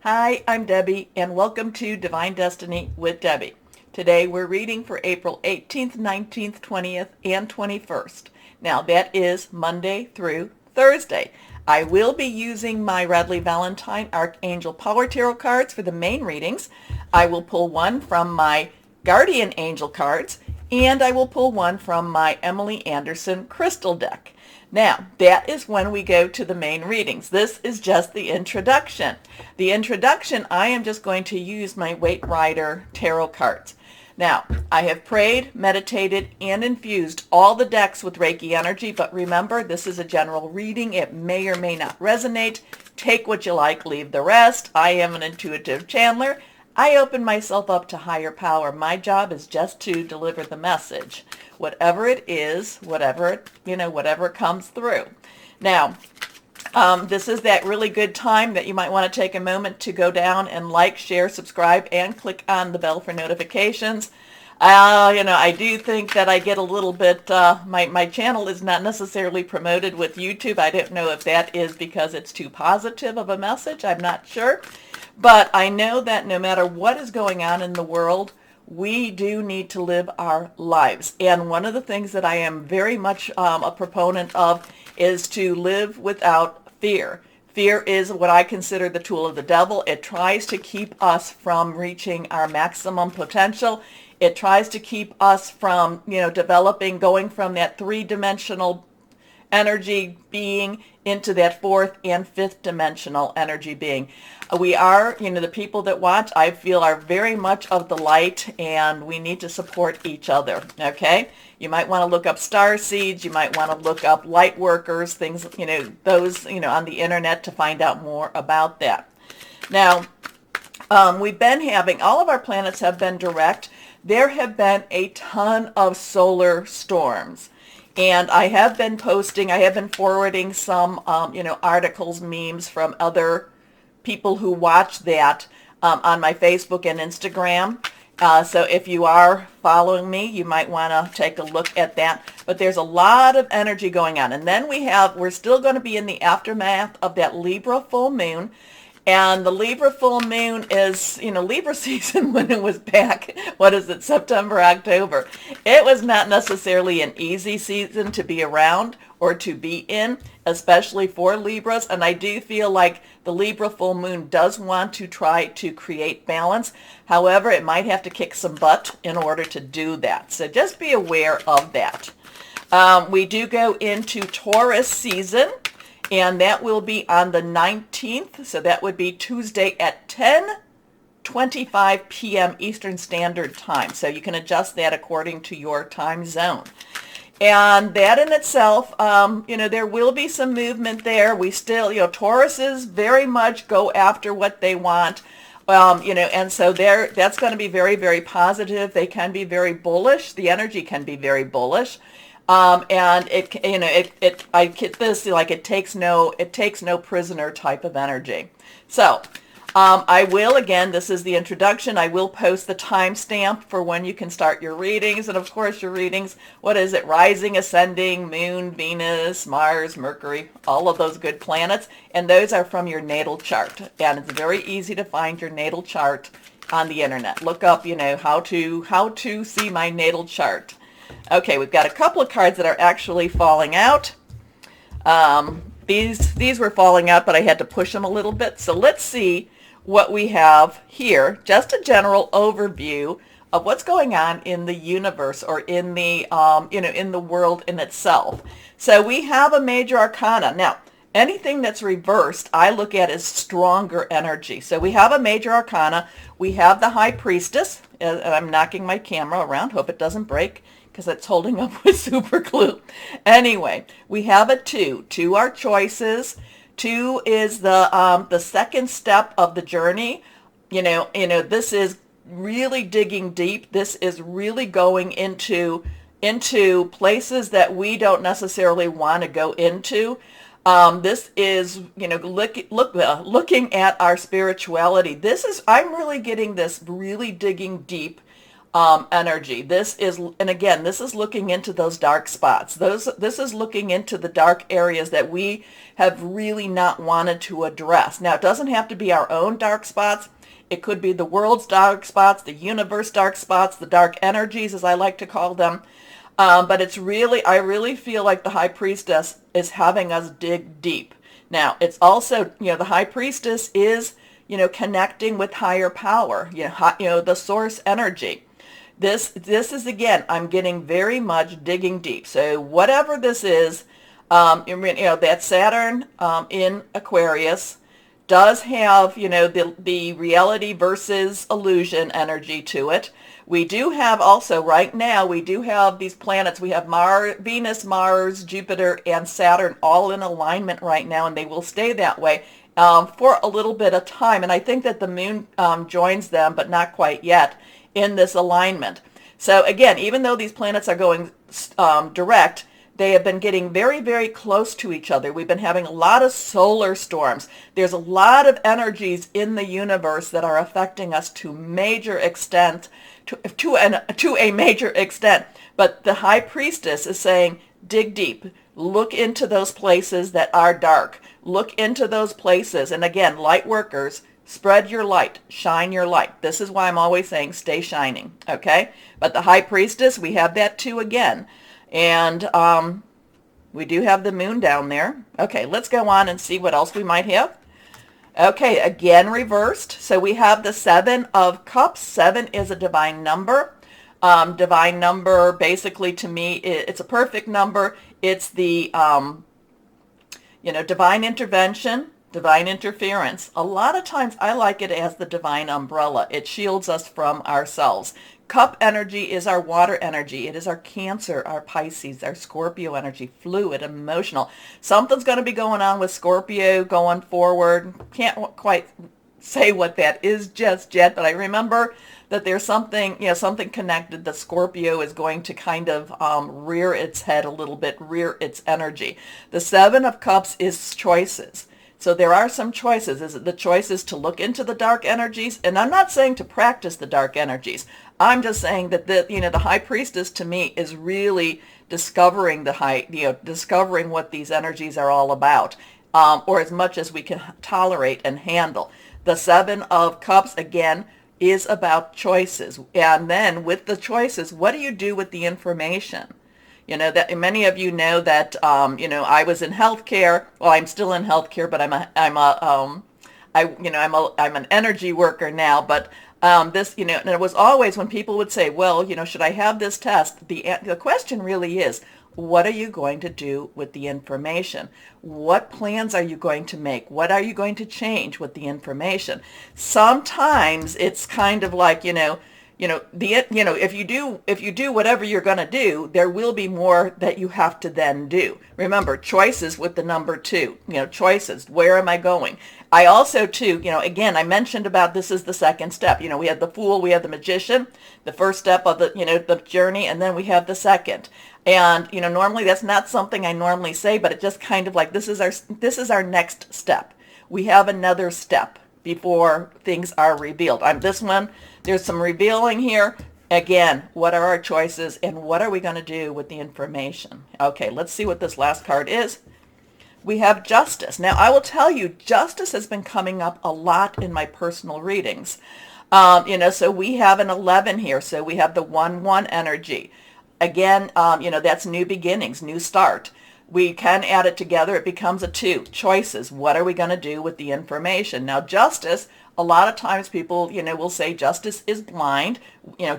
Hi, I'm Debbie, and welcome to Divine Destiny with Debbie. Today we're reading for April 18th, 19th, 20th, and 21st. Now that is Monday through Thursday. I will be using my Radley Valentine Archangel Power Tarot cards for the main readings. I will pull one from my Guardian Angel cards, and I will pull one from my Emily Anderson Crystal deck. Now, that is when we go to the main readings. This is just the introduction. The introduction, I am just going to use my Waite Rider tarot cards. Now, I have prayed, meditated, and infused all the decks with Reiki energy, but remember, this is a general reading. It may or may not resonate. Take what you like, leave the rest. I am an intuitive channeler. I open myself up to higher power. My job is just to deliver the message. Whatever it is, whatever comes through. Now, this is that really good time that you might want to take a moment to go down and like, share, subscribe, and click on the bell for notifications. I do think that I get a little bit, my channel is not necessarily promoted with YouTube. I don't know if that is because it's too positive of a message. I'm not sure. But I know that no matter what is going on in the world, we do need to live our lives. And one of the things that I am very much a proponent of is to live without fear. Fear is what I consider the tool of the devil. It tries to keep us from reaching our maximum potential. It tries to keep us from, developing, going from that three-dimensional energy being into that fourth and fifth dimensional energy being. We are, the people that watch, I feel, are very much of the light, and we need to support each other, okay? You might want to look up star seeds. You might want to look up light workers, things, those, on the internet to find out more about that. Now, we've been having, all of our planets have been direct. There have been a ton of solar storms. And I have been forwarding some, articles, memes from other people who watch that on my Facebook and Instagram. So if you are following me, you might want to take a look at that. But there's a lot of energy going on. And then we're still going to be in the aftermath of that Libra full moon. And the Libra full moon is, Libra season when it was back, September, October. It was not necessarily an easy season to be around or to be in, especially for Libras. And I do feel like the Libra full moon does want to try to create balance. However, it might have to kick some butt in order to do that. So just be aware of that. We do go into Taurus season. And that will be on the 19th, so that would be Tuesday at 10:25 p.m. Eastern Standard Time. So you can adjust that according to your time zone. And that in itself, there will be some movement there. We still, Tauruses very much go after what they want. And so that's going to be very, very positive. They can be very bullish. The energy can be very bullish. And I get this, like it takes no prisoner type of energy. So, I will, again, this is the introduction. I will post the timestamp for when you can start your readings. And of course your readings, rising, ascending, moon, Venus, Mars, Mercury, all of those good planets. And those are from your natal chart. And it's very easy to find your natal chart on the internet. Look up, how to see my natal chart. Okay, we've got a couple of cards that are actually falling out. These were falling out, but I had to push them a little bit. So let's see what we have here. Just a general overview of what's going on in the universe or in the, in the world in itself. So we have a major arcana. Now, anything that's reversed, I look at as stronger energy. So we have a major arcana. We have the High Priestess. And I'm knocking my camera around. Hope it doesn't break, because it's holding up with super glue. Anyway, we have a 2. 2 are choices. 2 is the second step of the journey. This is really digging deep. This is really going into places that we don't necessarily want to go into. This is, looking at our spirituality. I'm really getting this really digging deep energy. This is, and again, this is looking into those dark spots. This is looking into the dark areas that we have really not wanted to address. Now, it doesn't have to be our own dark spots. It could be the world's dark spots, the universe dark spots, the dark energies, as I like to call them. But it's really, I really feel like the High Priestess is having us dig deep. Now, it's also, the High Priestess is, connecting with higher power, the source energy. This is, again, I'm getting very much digging deep. So whatever this is, that Saturn in Aquarius does have, the reality versus illusion energy to it. We do have also, right now, we do have these planets. We have Venus, Mars, Jupiter, and Saturn all in alignment right now, and they will stay that way for a little bit of time. And I think that the moon joins them, but not quite yet, in this alignment. So again, even though these planets are going direct, they have been getting very, very close to each other. We've been having a lot of solar storms. There's a lot of energies in the universe that are affecting us to major extent, to a major extent. But the High Priestess is saying, dig deep. Look into those places that are dark. Look into those places. And again, light workers, spread your light, shine your light. This is why I'm always saying stay shining, okay? But the High Priestess, we have that too again. And we do have the moon down there. Okay, let's go on and see what else we might have. Okay, again reversed. So we have the Seven of Cups. 7 is a divine number. Divine number, basically, to me, it's a perfect number. It's the, divine intervention, divine interference. A lot of times I like it as the divine umbrella. It shields us from ourselves. Cup energy is our water energy. It is our Cancer, our Pisces, our Scorpio energy, fluid, emotional. Something's going to be going on with Scorpio going forward. Can't quite say what that is just yet, but I remember that there's something, something connected. The Scorpio is going to kind of rear its head a little bit, rear its energy. The Seven of Cups is choices. So there are some choices. Is it the choices to look into the dark energies? And I'm not saying to practice the dark energies. I'm just saying that the High Priestess to me is really discovering discovering what these energies are all about, or as much as we can tolerate and handle. The Seven of Cups, again, is about choices. And then with the choices, what do you do with the information? That many of you know that, I was in healthcare. Well, I'm still in healthcare, but I'm an energy worker now. But and it was always when people would say, well, should I have this test? The question really is, what are you going to do with the information? What plans are you going to make? What are you going to change with the information? Sometimes it's kind of like, if you do whatever you're going to do, there will be more that you have to then do. Remember, choices with the number 2, choices. Where am I going? I also too, again, I mentioned about this is the second step. We have the Fool, we have the Magician, the first step of the journey, and then we have the second. And, normally that's not something I normally say, but it just kind of like, this is our next step. We have another step before things are revealed. There's some revealing here. Again, what are our choices and what are we going to do with the information? Okay, let's see what this last card is. We have Justice. Now, I will tell you, Justice has been coming up a lot in my personal readings. So we have an 11 here. So we have the 1-1 energy. Again, that's new beginnings, new start. We can add it together. It becomes a 2. Choices. What are we going to do with the information? Now, Justice, a lot of times people, will say justice is blind.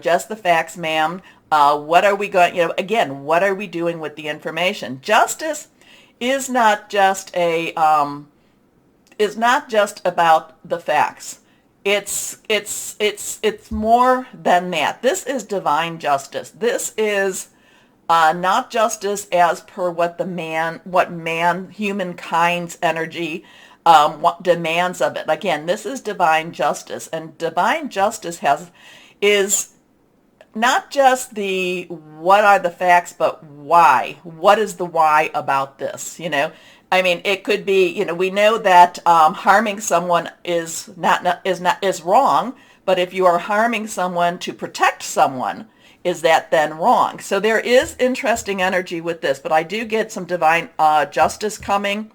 Just the facts, ma'am. What are we going, again, what are we doing with the information? Justice is not just about the facts. It's more than that. This is divine justice. This is not justice as per what humankind's energy demands of it. Again, this is divine justice, and divine justice is not just the what are the facts, but why. What is the why about this? I mean, it could be, we know that harming someone is wrong, but if you are harming someone to protect someone, is that then wrong? So there is interesting energy with this, but I do get some divine justice coming.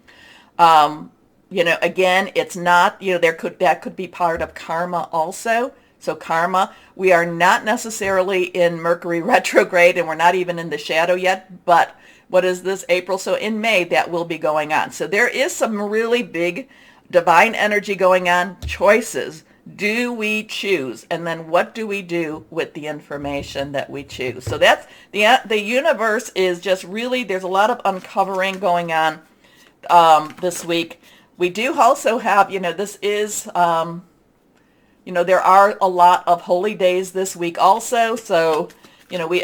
Again, it's not, that could be part of karma also. So karma, we are not necessarily in Mercury retrograde, and we're not even in the shadow yet, but what is this, April? So in May, that will be going on. So there is some really big divine energy going on. Choices. Do we choose? And then what do we do with the information that we choose? So that's the universe is just really, there's a lot of uncovering going on this week. We do also have, this is, there are a lot of holy days this week also. So, we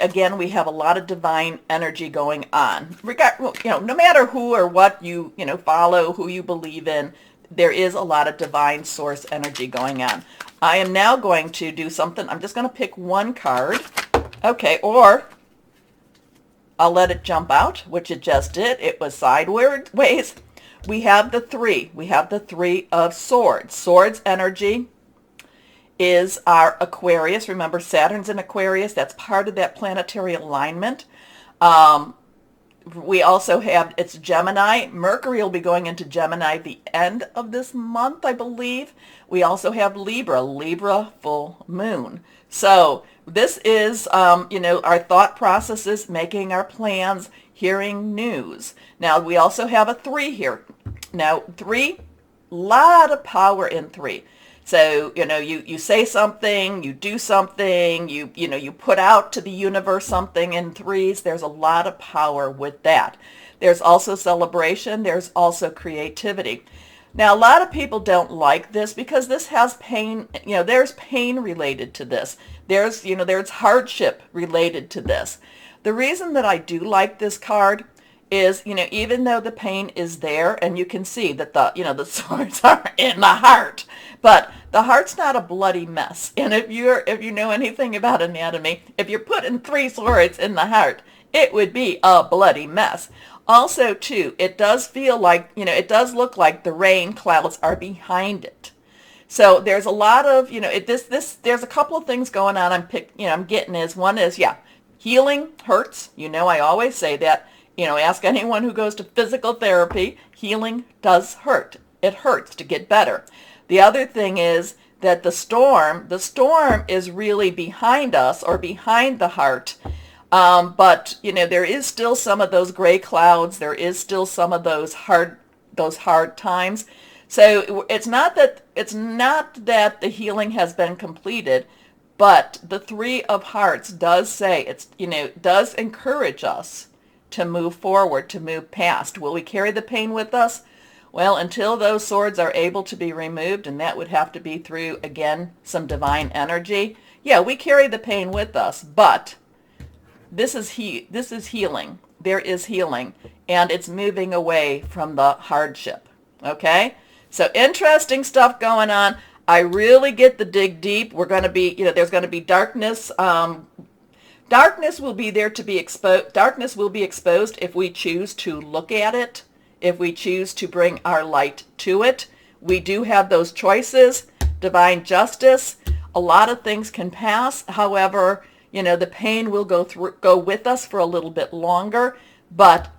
have a lot of divine energy going on. No matter who or what you follow, who you believe in, there is a lot of divine source energy going on. I am now going to do something. I'm just going to pick one card. Okay, or I'll let it jump out, which it just did. It was sideways. We have the three. We have the Three of Swords. Swords energy is our Aquarius. Remember, Saturn's in Aquarius. That's part of that planetary alignment. We also have, it's Gemini. Mercury will be going into Gemini the end of this month, I believe. We also have Libra full moon. So this is, our thought processes, making our plans, hearing news. Now, we also have a 3 here. Now, 3, lot of power in 3. So, you say something, you do something, you put out to the universe something in 3s. There's a lot of power with that. There's also celebration. There's also creativity. Now, a lot of people don't like this because this has pain. There's pain related to this. There's hardship related to this. The reason that I do like this card is, even though the pain is there, and you can see that the swords are in the heart, but the heart's not a bloody mess. And if you know anything about anatomy, if you're putting 3 swords in the heart, it would be a bloody mess. Also, too, it does feel like, it does look like the rain clouds are behind it. So there's a lot of, there's a couple of things going on. I'm getting is, one is, healing hurts. I always say that. Ask anyone who goes to physical therapy. Healing does hurt. It hurts to get better. The other thing is that the storm is really behind us, or behind the heart. But there is still some of those gray clouds. There is still some of those hard times. So it's not that the healing has been completed, but the 3 of Hearts does say does encourage us to move forward, to move past. Will we carry the pain with us? Well, until those swords are able to be removed, and that would have to be through, again, some divine energy. Yeah, we carry the pain with us, but this is healing. There is healing, and it's moving away from the hardship. Okay? So interesting stuff going on. I really get the dig deep. We're going to be, there's going to be darkness. Darkness will be there to be exposed. Darkness will be exposed if we choose to look at it, if we choose to bring our light to it. We do have those choices. Divine justice. A lot of things can pass. However, the pain will go with us for a little bit longer. But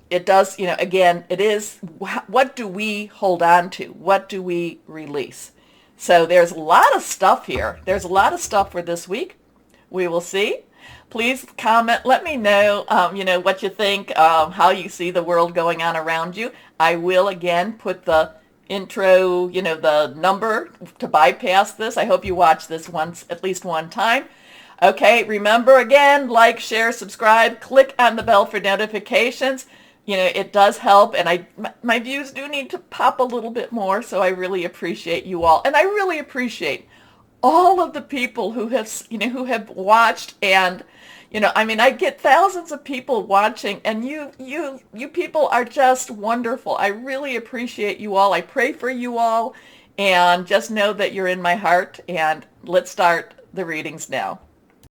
it does, again, it is, what do we hold on to? What do we release? So there's a lot of stuff here. There's a lot of stuff for this week. We will see. Please comment. Let me know, what you think, how you see the world going on around you. I will, again, put the intro, the number to bypass this. I hope you watch this at least one time. Okay, remember, again, like, share, subscribe, click on the bell for notifications. It does help, and my views do need to pop a little bit more, so I really appreciate you all. And I really appreciate all of the people who have watched, and I get thousands of people watching, and you people are just wonderful. I really appreciate you all. I pray for you all, and just know that you're in my heart. And let's start the readings now.